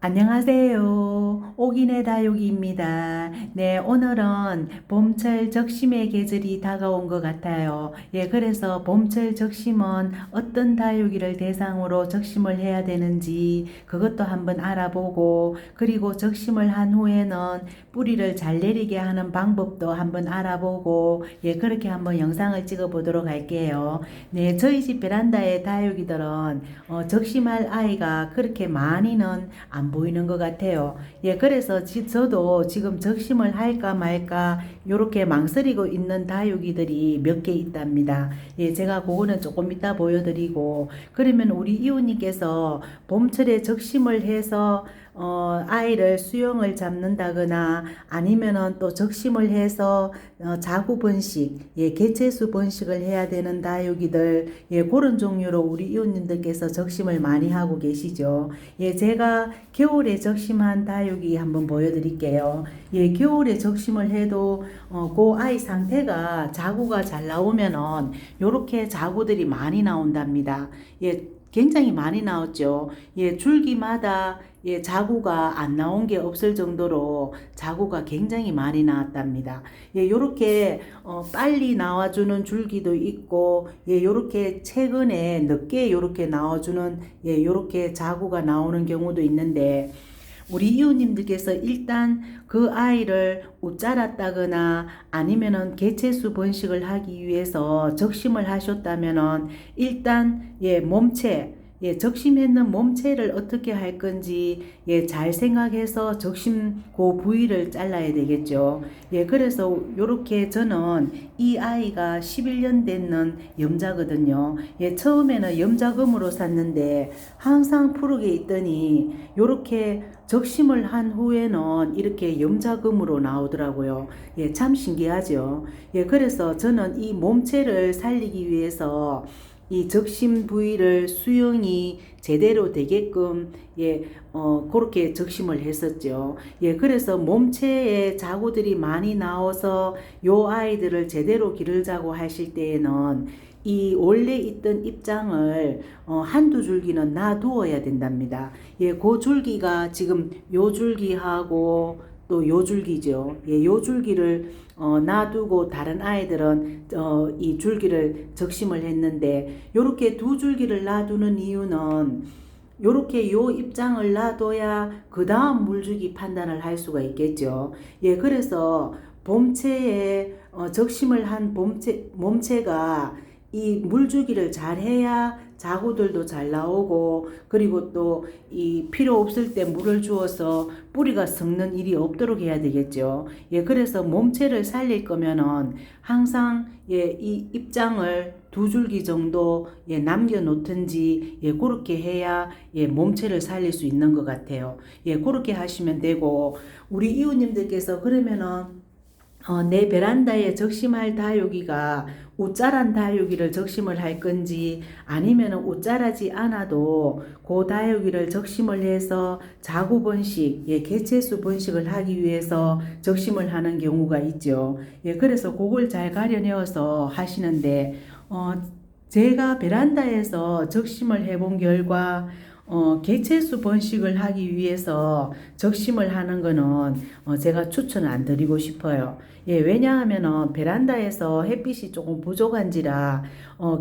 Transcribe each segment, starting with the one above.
안녕하세요. 옥인의 다육이입니다. 네, 오늘은 봄철 적심의 계절이 다가온 것 같아요. 예, 그래서 봄철 적심은 어떤 다육이를 대상으로 적심을 해야 되는지 그것도 한번 알아보고, 그리고 적심을 한 후에는 뿌리를 잘 내리게 하는 방법도 한번 알아보고, 예, 그렇게 한번 영상을 찍어 보도록 할게요. 네, 저희 집 베란다의 다육이들은 적심할 아이가 그렇게 많이는 안 보이는 것 같아요. 예, 그래서 저도 지금 적심을 할까 말까 요렇게 망설이고 있는 다육이들이 몇 개 있답니다. 예, 제가 그거는 조금 이따 보여드리고, 그러면 우리 이웃님께서 봄철에 적심을 해서 아이를 수영을 잡는다거나 아니면은 또 적심을 해서 자구 번식, 예, 개체수 번식을 해야 되는 다육이들, 예, 그런 종류로 우리 이웃님들께서 적심을 많이 하고 계시죠. 예, 제가 겨울에 적심한 다육이 한번 보여드릴게요. 예, 겨울에 적심을 해도 그 아이 상태가 자구가 잘 나오면은 요렇게 자구들이 많이 나온답니다. 예, 굉장히 많이 나왔죠. 예, 줄기마다 예, 자구가 안 나온 게 없을 정도로 자구가 굉장히 많이 나왔답니다. 예, 요렇게 빨리 나와주는 줄기도 있고, 예, 요렇게 최근에 늦게 요렇게 나와주는, 예, 요렇게 자구가 나오는 경우도 있는데, 우리 이웃님들께서 일단 그 아이를 웃자랐다거나 아니면은 개체수 번식을 하기 위해서 적심을 하셨다면은 일단 예, 몸체, 예, 적심했는 몸체를 어떻게 할 건지 예, 잘 생각해서 적심 그 부위를 잘라야 되겠죠. 예, 그래서 요렇게 저는 이 아이가 11년 됐는 염자거든요. 예, 처음에는 염자금으로 샀는데 항상 푸르게 있더니 요렇게 적심을 한 후에는 이렇게 염자금으로 나오더라고요. 예, 참 신기하죠. 예, 그래서 저는 이 몸체를 살리기 위해서 이 적심 부위를 수영이 제대로 되게끔 예, 그렇게 적심을 했었죠. 예, 그래서 몸체에 자구들이 많이 나와서 요 아이들을 제대로 기르자고 하실 때에는 이 원래 있던 입장을 한두 줄기는 놔두어야 된답니다. 예, 그 줄기가 지금 요 줄기하고 또 요 줄기죠. 예, 요 줄기를 놔두고 다른 아이들은 이 줄기를 적심을 했는데, 요렇게 두 줄기를 놔두는 이유는 요렇게 요 입장을 놔둬야 그 다음 물주기 판단을 할 수가 있겠죠. 예, 그래서 봄체에 적심을 한 몸체가 이 물주기를 잘 해야 자구들도 잘 나오고, 그리고 또 이 필요 없을 때 물을 주어서 뿌리가 썩는 일이 없도록 해야 되겠죠. 예, 그래서 몸체를 살릴 거면은 항상 예, 이 입장을 두 줄기 정도 예, 남겨 놓든지 예, 그렇게 해야 예, 몸체를 살릴 수 있는 것 같아요. 예, 그렇게 하시면 되고, 우리 이웃님들께서 그러면은 내 베란다에 적심할 다육이가 웃자란 다육이를 적심을 할 건지 아니면 웃자라지 않아도 그 다육이를 적심을 해서 자구 번식, 예, 개체수 번식을 하기 위해서 적심을 하는 경우가 있죠. 예, 그래서 그걸 잘 가려내어서 하시는데, 제가 베란다에서 적심을 해본 결과 개체수 번식을 하기 위해서 적심을 하는 거는 제가 추천 안 드리고 싶어요. 예, 왜냐하면은 베란다에서 햇빛이 조금 부족한지라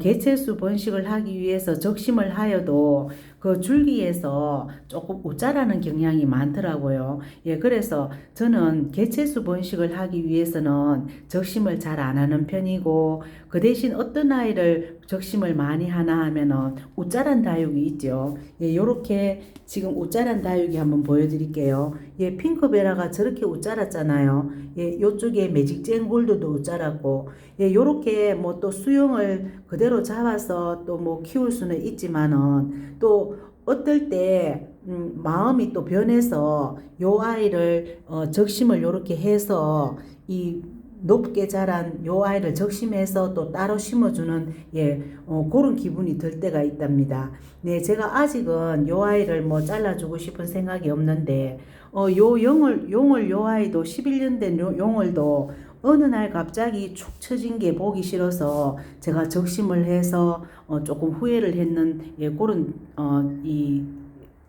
개체수 번식을 하기 위해서 적심을 하여도 그 줄기에서 조금 웃자라는 경향이 많더라고요. 예, 그래서 저는 개체수 번식을 하기 위해서는 적심을 잘 안 하는 편이고, 그 대신 어떤 아이를 적심을 많이 하나 하면은 웃자란 다육이 있죠. 예, 요렇게 지금 웃자란 다육이 한번 보여드릴게요. 예, 핑크베라가 저렇게 웃자랐잖아요. 예, 요쪽에 매직젠 골드도 웃자랐고, 예, 요렇게 뭐 또 수영을 그대로 잡아서 또 뭐 키울 수는 있지만은 또 어떨 때 마음이 또 변해서 요 아이를 적심을 요렇게 해서 이 높게 자란 요 아이를 적심해서 또 따로 심어주는 예, 그런 기분이 들 때가 있답니다. 네, 제가 아직은 요 아이를 뭐 잘라주고 싶은 생각이 없는데, 요 용을 요 아이도 11년 된 용을도 어느 날 갑자기 축 처진 게 보기 싫어서 제가 적심을 해서 조금 후회를 했는 예, 그런 이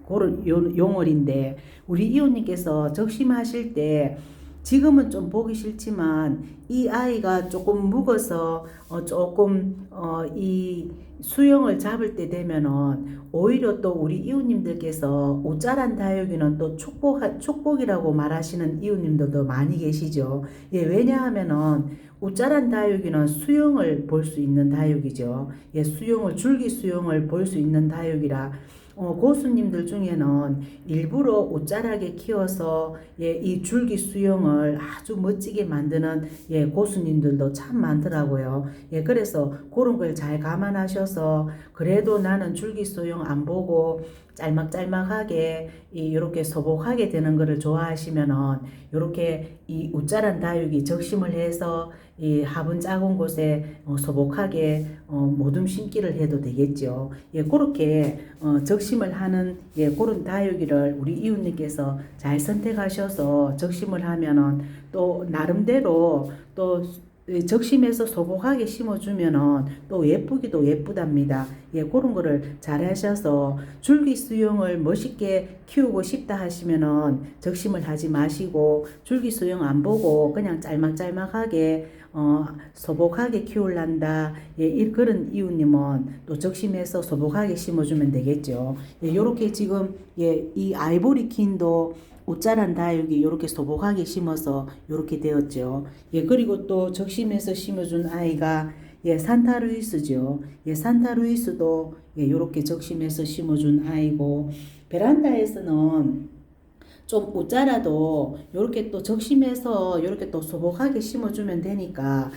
그런 용어인데 우리 이웃님께서 적심하실 때 지금은 좀 보기 싫지만 이 아이가 조금 묵어서 조금 이 수영을 잡을 때 되면은 오히려 또 우리 이웃님들께서 옷자란 다육이는 또 축복이라고 말하시는 이웃님들도 많이 계시죠. 예, 왜냐하면은 옷자란 다육이는 수영을 볼 수 있는 다육이죠. 예, 줄기 수영을 볼 수 있는 다육이라 고수님들 중에는 일부러 옷자라게 키워서 예, 이 줄기 수영을 아주 멋지게 만드는 예, 고수님들도 참 많더라고요. 예, 그래서 그런 걸 잘 감안하셔서 그래도 나는 줄기 수영 안 보고 짤막짤막하게 이렇게 소복하게 되는 거를 좋아하시면은 이렇게 이 웃자란 다육이 적심을 해서 이 화분 작은 곳에 소복하게 모둠 심기를 해도 되겠죠. 예, 그렇게 적심을 하는 예, 그런 다육이를 우리 이웃님께서 잘 선택하셔서 적심을 하면은 또 나름대로 또 적심해서 소복하게 심어주면은 또 예쁘기도 예쁘답니다. 예, 그런 거를 잘 하셔서 줄기 수영을 멋있게 키우고 싶다 하시면은 적심을 하지 마시고 줄기 수영 안 보고 그냥 짤막짤막하게 소복하게 키울란다. 예, 그런 이웃님은 또 적심해서 소복하게 심어주면 되겠죠. 예, 요렇게 지금 예, 이 아이보리 킨도 옷자란 다육이 이렇게 소복하게 심어서 이렇게 되었죠. 예, 그리고 또 적심해서 심어준 아이가 예, 산타루이스죠. 예, 산타루이스도 예, 이렇게 적심해서 심어준 아이고 베란다에서는 좀 옷자라도 이렇게 또 적심해서 이렇게 또 소복하게 심어주면 되니까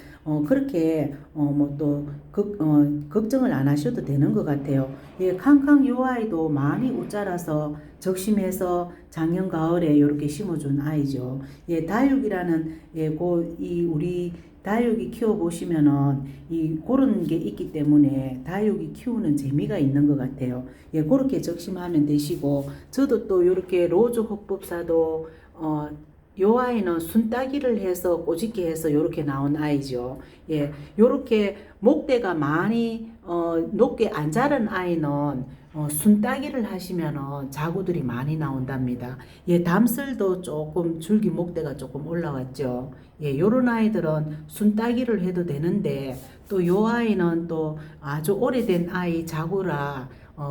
그렇게 뭐 또 걱정을 안 하셔도 되는 것 같아요. 예, 캉캉 요 아이도 많이 옷자라서 적심해서 작년 가을에 이렇게 심어준 아이죠. 예, 다육이라는 예, 이 우리 다육이 키워보시면은 그런 게 있기 때문에 다육이 키우는 재미가 있는 것 같아요. 예, 그렇게 적심하면 되시고, 저도 또 이렇게 로즈 흑법사도, 요 아이는 순따기를 해서 꼬집게 해서 이렇게 나온 아이죠. 예, 요렇게 목대가 많이, 높게 안 자란 아이는 순따기를 하시면은 자구들이 많이 나온답니다. 예, 담슬도 조금 줄기 목대가 조금 올라왔죠. 예, 요런 아이들은 순따기를 해도 되는데 또 요 아이는 또 아주 오래된 아이 자구라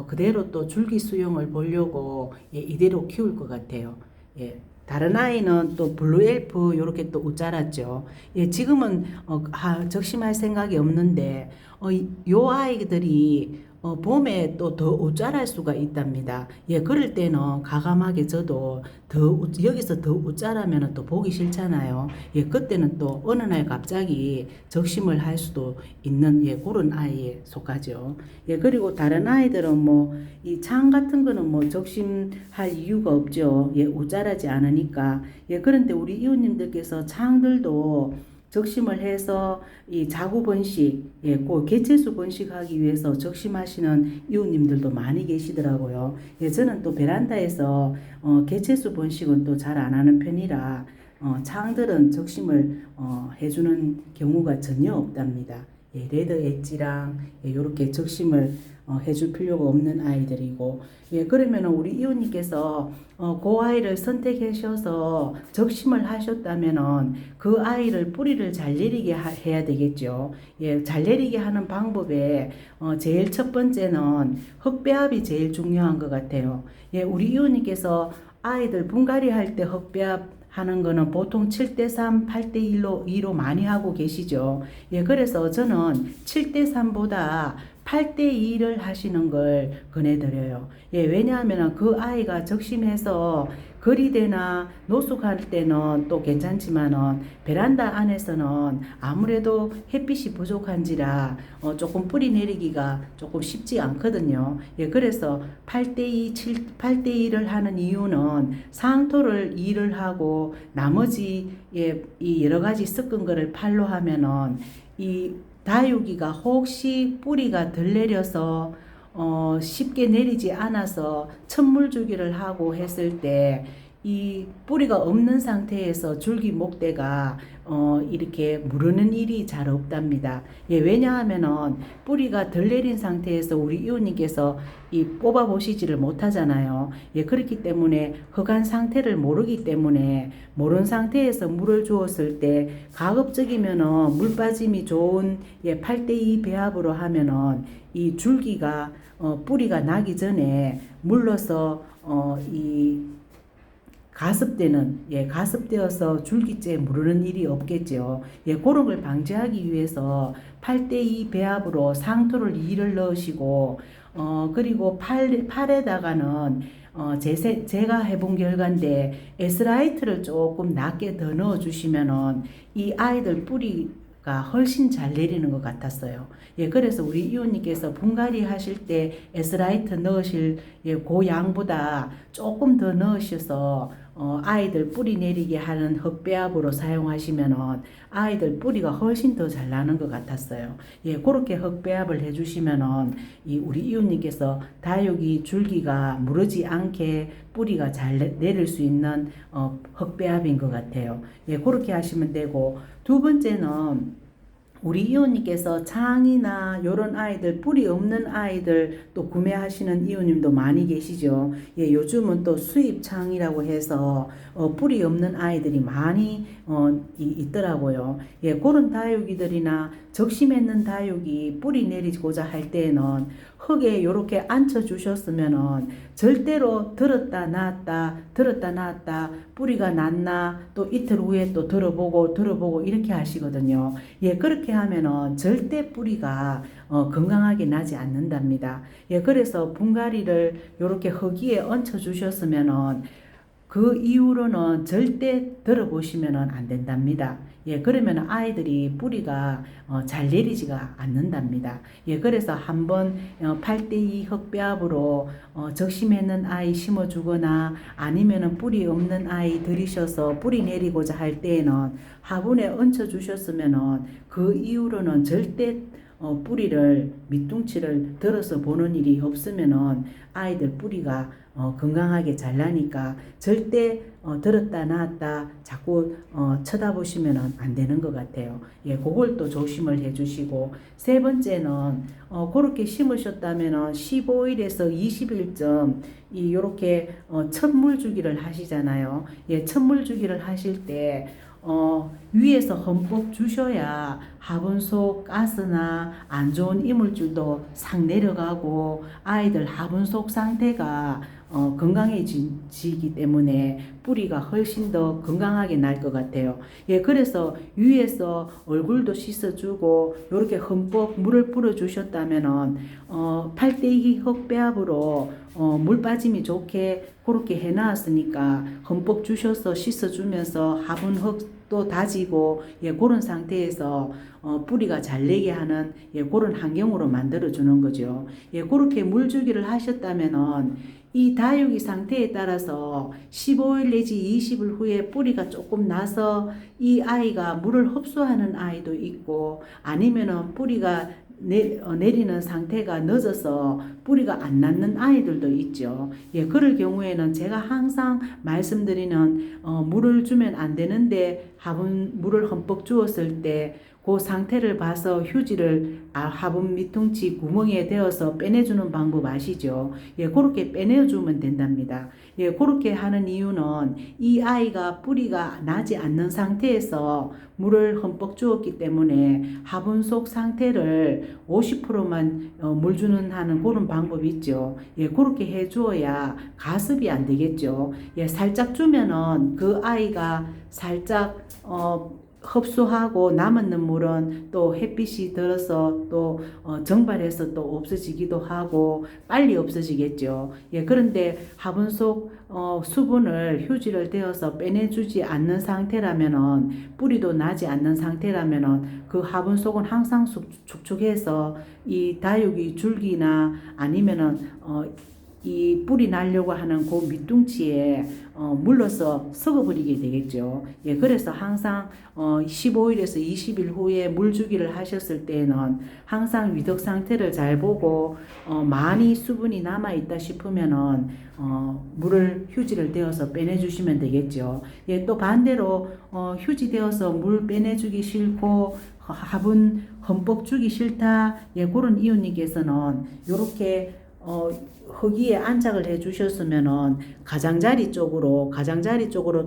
그대로 또 줄기 수영을 보려고 예, 이대로 키울 것 같아요. 예. 다른 아이는 또 블루 엘프 요렇게 또 웃자랐죠. 예, 지금은 적심할 생각이 없는데 요 아이들이 봄에 또 더 웃자랄 수가 있답니다. 예, 그럴 때는 가감하게 저도 여기서 더 웃자라면 또 보기 싫잖아요. 예, 그때는 또 어느 날 갑자기 적심을 할 수도 있는 예, 그런 아이에 속하죠. 예, 그리고 다른 아이들은 뭐 이 창 같은 거는 뭐 적심할 이유가 없죠. 예, 웃자라지 않으니까. 예, 그런데 우리 이웃님들께서 창들도 적심을 해서 이 자구 번식, 예, 그 개체수 번식하기 위해서 적심하시는 이웃님들도 많이 계시더라고요. 예, 저는 또 베란다에서 개체수 번식은 또 잘 안 하는 편이라 창들은 적심을 해주는 경우가 전혀 없답니다. 예, 레드 엣지랑 예, 요렇게 적심을 해줄 필요가 없는 아이들이고 예, 그러면 우리 이웃님께서 그 아이를 선택하셔서 적심을 하셨다면은 그 아이를 뿌리를 잘 내리게 해야 되겠죠. 예, 잘 내리게 하는 방법에 제일 첫 번째는 흙배합이 제일 중요한 것 같아요. 예, 우리 이웃님께서 아이들 분갈이 할 때 흙배합 하는 거는 보통 7대3, 8대2로 많이 하고 계시죠. 예, 그래서 저는 7대3보다 8대2를 하시는 걸 권해드려요. 예, 왜냐하면 그 아이가 적심해서 거리대나 노숙할 때는 또 괜찮지만은 베란다 안에서는 아무래도 햇빛이 부족한지라 조금 뿌리 내리기가 조금 쉽지 않거든요. 예, 그래서 8대2, 8대2를 하는 이유는 상토를 2를 하고 나머지 예, 이 여러 가지 섞은 거를 8로 하면은 이 다육이가 혹시 뿌리가 덜 내려서 쉽게 내리지 않아서 천물 주기를 하고 했을 때 이 뿌리가 없는 상태에서 줄기 목대가 이렇게 무르는 일이 잘 없답니다. 예, 왜냐하면은 뿌리가 덜 내린 상태에서 우리 이웃님께서 이 뽑아 보시지를 못하잖아요. 예, 그렇기 때문에 흙한 상태를 모르기 때문에 모르는 상태에서 물을 주었을 때 가급적이면은 물 빠짐이 좋은 8대2 배합으로 하면은 이 줄기가 뿌리가 나기 전에 물러서 이 가습되어서 줄기째 무르는 일이 없겠죠. 그런 걸 방지하기 위해서 8대2 배합으로 상토를 2를 넣으시고, 그리고 팔에다가는, 제가 해본 결과인데, 에스라이트를 조금 낮게 더 넣어주시면은, 이 아이들 뿌리가 훨씬 잘 내리는 것 같았어요. 그래서 우리 이웃님께서 분갈이 하실 때 에스라이트 넣으실 그 양보다 조금 더 넣으셔서 아이들 뿌리 내리게 하는 흙배합으로 사용하시면은 아이들 뿌리가 훨씬 더 잘 나는 것 같았어요. 그렇게 흙배합을 해주시면은 우리 이웃님께서 다육이 줄기가 무르지 않게 뿌리가 잘 내릴 수 있는 흙배합인 것 같아요. 그렇게 하시면 되고, 두 번째는 우리 이웃님께서 창이나 요런 아이들, 뿌리 없는 아이들 또 구매하시는 이웃님도 많이 계시죠. 요즘은 또 수입 창이라고 해서 뿌리 없는 아이들이 많이 있더라고요. 그런 다육이들이나 적시 맺는 다육이 뿌리 내리고자 할 때에는 흙에 요렇게 앉혀 주셨으면은 절대로 들었다 놨다 뿌리가 났나 또 이틀 후에 또 들어보고 이렇게 하시거든요. 그렇게 하면은 절대 뿌리가 건강하게 나지 않는답니다. 그래서 분갈이를 요렇게 흙 위에 얹혀 주셨으면은 그 이후로는 절대 들어보시면 안 된답니다. 그러면 아이들이 뿌리가 잘 내리지가 않는답니다. 그래서 한번 8대2 흙배합으로 적심했는 아이 심어주거나 아니면 뿌리 없는 아이 들이셔서 뿌리 내리고자 할 때에는 화분에 얹혀 주셨으면 그 이후로는 절대 뿌리를 밑둥치를 들어서 보는 일이 없으면은 아이들 뿌리가 건강하게 잘 나니까 절대 들었다 놨다 자꾸 쳐다보시면 안 되는 것 같아요. 그걸 또 조심을 해주시고, 세 번째는 그렇게 심으셨다면 15일에서 20일쯤 이렇게 첫물 주기를 하시잖아요. 첫물 주기를 하실 때 위에서 흠뻑 주셔야 화분 속 가스나 안 좋은 이물질도 싹 내려가고 아이들 화분 속 상태가 건강해지기 때문에 뿌리가 훨씬 더 건강하게 날 것 같아요. 그래서 위에서 얼굴도 씻어주고 이렇게 흠뻑 물을 뿌려 주셨다면은 8대2 흙배합으로 물 빠짐이 좋게 그렇게 해놨으니까 흠뻑 주셔서 씻어주면서 화분 흙도 다지고 그런 상태에서 뿌리가 잘 내게 하는 그런 환경으로 만들어 주는 거죠. 그렇게 물주기를 하셨다면은 이 다육이 상태에 따라서 15일 내지 20일 후에 뿌리가 조금 나서 이 아이가 물을 흡수하는 아이도 있고, 아니면은 뿌리가 내리는 상태가 늦어서 뿌리가 안 낫는 아이들도 있죠. 그럴 경우에는 제가 항상 말씀드리는 물을 주면 안 되는데 화분 물을 흠뻑 주었을 때 그 상태를 봐서 휴지를 화분 밑둥치 구멍에 대어서 빼내주는 방법 아시죠? 그렇게 빼내주면 된답니다. 그렇게 하는 이유는 이 아이가 뿌리가 나지 않는 상태에서 물을 흠뻑 주었기 때문에 화분 속 상태를 50%만 물 주는 하는 그런 방법이 있죠. 그렇게 해 주어야 가습이 안 되겠죠. 살짝 주면은 그 아이가 살짝 흡수하고 남은 물은 또 햇빛이 들어서 또 정발해서 또 없어지기도 하고 빨리 없어지겠죠. 그런데 화분 속 수분을 휴지를 대어서 빼내주지 않는 상태라면은 뿌리도 나지 않는 상태라면은 그 화분 속은 항상 축축해서 이 다육이 줄기나 아니면은 이 뿌리 나려고 하는 그 밑둥치에 물러서 썩어버리게 되겠죠. 예, 그래서 항상 15일에서 20일 후에 물주기를 하셨을 때에는 항상 위덕 상태를 잘 보고 많이 수분이 남아 있다 싶으면은 물을 휴지를 대어서 빼내주시면 되겠죠. 예, 또 반대로 휴지 대어서 물 빼내주기 싫고 화분 흠뻑 주기 싫다. 예, 그런 이웃님께서는 요렇게 흙위에 안착을 해 주셨으면은 가장자리 쪽으로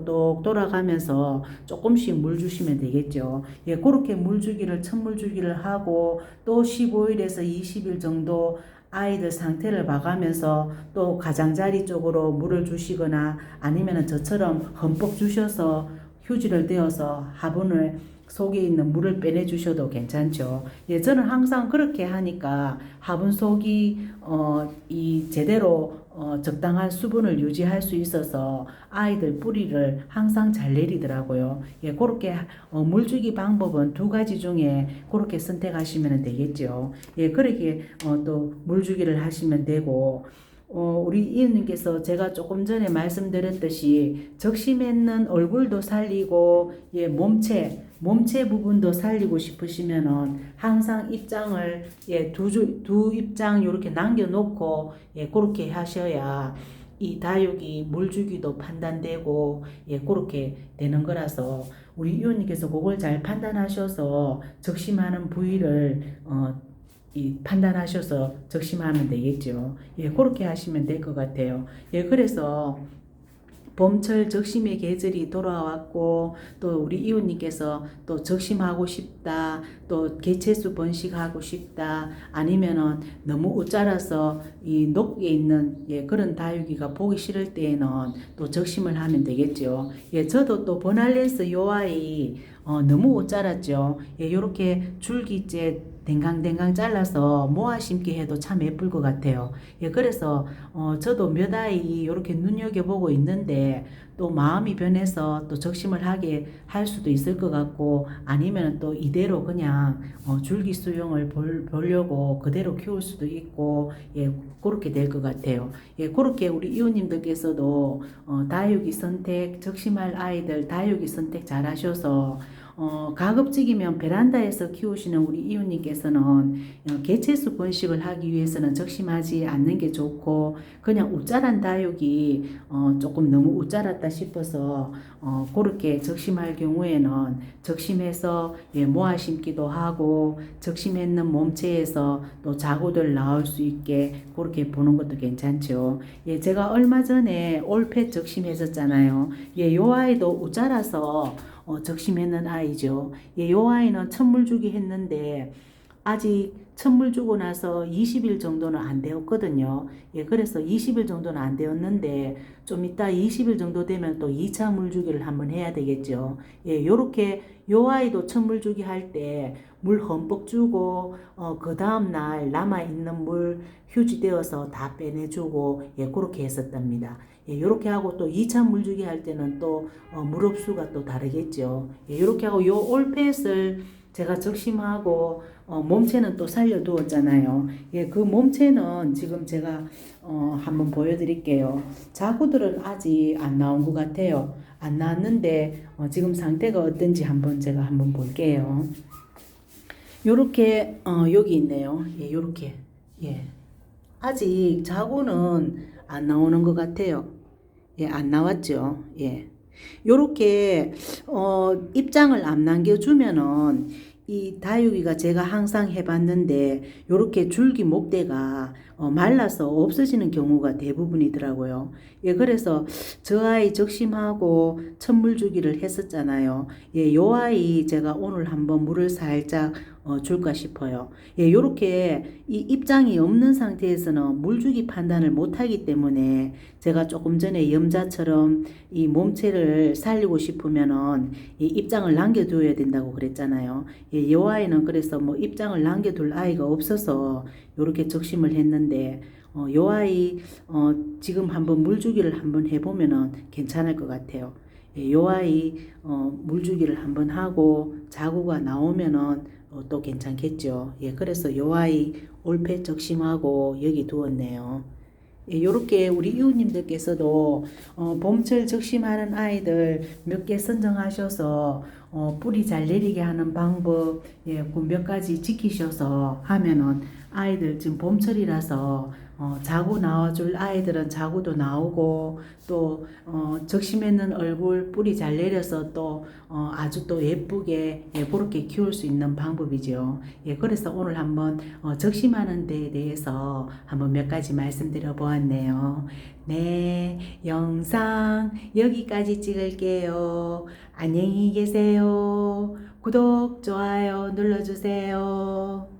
똑 돌아가면서 조금씩 물 주시면 되겠죠. 예, 그렇게 물 주기를 첫물 주기를 하고 또 15일에서 20일 정도 아이들 상태를 봐가면서 또 가장자리 쪽으로 물을 주시거나 아니면은 저처럼 흠뻑 주셔서 휴지를 대어서 화분을 속에 있는 물을 빼내 주셔도 괜찮죠. 예, 저는 항상 그렇게 하니까 화분 속이 이 제대로 적당한 수분을 유지할 수 있어서 아이들 뿌리를 항상 잘 내리더라고요. 예, 그렇게 물주기 방법은 두 가지 중에 그렇게 선택하시면 되겠죠. 예, 그렇게 또 물주기를 하시면 되고 우리 이웃님께서 제가 조금 전에 말씀드렸듯이 적심했는 얼굴도 살리고 예, 몸체 부분도 살리고 싶으시면은 항상 입장을 예, 두 입장 이렇게 남겨놓고 예, 그렇게 하셔야 이 다육이 물주기도 판단되고 예, 그렇게 되는 거라서 우리 이웃님께서 그걸 잘 판단하셔서 적심하는 부위를 판단하셔서 적심하면 되겠죠. 예, 그렇게 하시면 될 것 같아요. 예, 그래서 봄철 적심의 계절이 돌아왔고 또 우리 이웃님께서 또 적심하고 싶다, 또 개체수 번식하고 싶다, 아니면은 너무 옷자라서 이 녹에 있는 예, 그런 다육이가 보기 싫을 때에는 또 적심을 하면 되겠죠. 예, 저도 또 버날렌스 요 아이 너무 옷자랐죠. 예, 요렇게 줄기째 댕강댕강 잘라서 모아 심기 해도 참 예쁠 것 같아요. 예, 그래서 저도 몇 아이 이렇게 눈여겨보고 있는데 또 마음이 변해서 또 적심을 하게 할 수도 있을 것 같고 아니면 또 이대로 그냥 줄기 수용을 보려고 그대로 키울 수도 있고 예, 그렇게 될 것 같아요. 예, 그렇게 우리 이웃님들께서도 다육이 선택, 적심할 아이들 다육이 선택 잘 하셔서 가급적이면 베란다에서 키우시는 우리 이웃님께서는 개체수 번식을 하기 위해서는 적심하지 않는 게 좋고 그냥 웃자란 다육이 조금 너무 웃자랐다 싶어서 그렇게 적심할 경우에는 적심해서 예, 모아 심기도 하고 적심했는 몸체에서 또 자구들 나올 수 있게 그렇게 보는 것도 괜찮죠. 예, 제가 얼마 전에 올펫 적심했었잖아요. 예, 요 아이도 웃자라서 적심했는 아이죠. 예, 요 아이는 첫물 주기 했는데 아직 첫물 주고 나서 20일 정도는 안 되었거든요. 예, 그래서 20일 정도는 안 되었는데 좀 이따 20일 정도 되면 또 2차 물 주기를 한번 해야 되겠죠. 예, 요렇게 요 아이도 첫물 주기 할 때 물 흠뻑 주고 그 다음 날 남아 있는 물 휴지 되어서 다 빼내주고 예, 그렇게 했었답니다. 예, 요렇게 하고 또 2차 물주기 할 때는 또 물 흡수가 또 다르겠죠. 예, 요렇게 하고 요 올펫을 제가 적심하고 몸체는 또 살려두었잖아요. 예, 그 몸체는 지금 제가 한번 보여드릴게요. 자구들은 아직 안 나온 것 같아요. 안 나왔는데 지금 상태가 어떤지 제가 한번 볼게요. 요렇게 여기 있네요. 예, 요렇게 예. 아직 자구는 안 나오는 것 같아요. 예, 안 나왔죠. 예. 요렇게 입장을 안 남겨주면은 이 다육이가 제가 항상 해봤는데 요렇게 줄기 목대가 말라서 없어지는 경우가 대부분이더라고요. 예, 그래서 저 아이 적심하고 첫물 주기를 했었잖아요. 예, 요 아이 제가 오늘 한번 물을 살짝 줄까 싶어요. 예, 요렇게 이 입장이 없는 상태에서는 물주기 판단을 못하기 때문에 제가 조금 전에 염자처럼 이 몸체를 살리고 싶으면은 이 입장을 남겨둬야 된다고 그랬잖아요. 예, 요 아이는 그래서 뭐 입장을 남겨둘 아이가 없어서 요렇게 적심을 했는데 요 아이 지금 한번 물주기를 한번 해보면은 괜찮을 것 같아요. 예, 요 아이 물주기를 한번 하고 자구가 나오면은 또 괜찮겠죠. 예, 그래서 요 아이 올펫 적심하고 여기 두었네요. 예, 요렇게 우리 이웃님들께서도 봄철 적심하는 아이들 몇 개 선정하셔서 뿌리 잘 내리게 하는 방법 예, 그 몇 가지 지키셔서 하면은 아이들 지금 봄철이라서 자고 나와줄 아이들은 자고도 나오고 또 적심했는 얼굴 뿌리 잘 내려서 또 아주 또 예쁘게 예, 그렇게 키울 수 있는 방법이죠. 예, 그래서 오늘 한번 적심하는 데에 대해서 한번 몇 가지 말씀드려 보았네요. 네, 영상 여기까지 찍을게요. 안녕히 계세요. 구독, 좋아요 눌러주세요.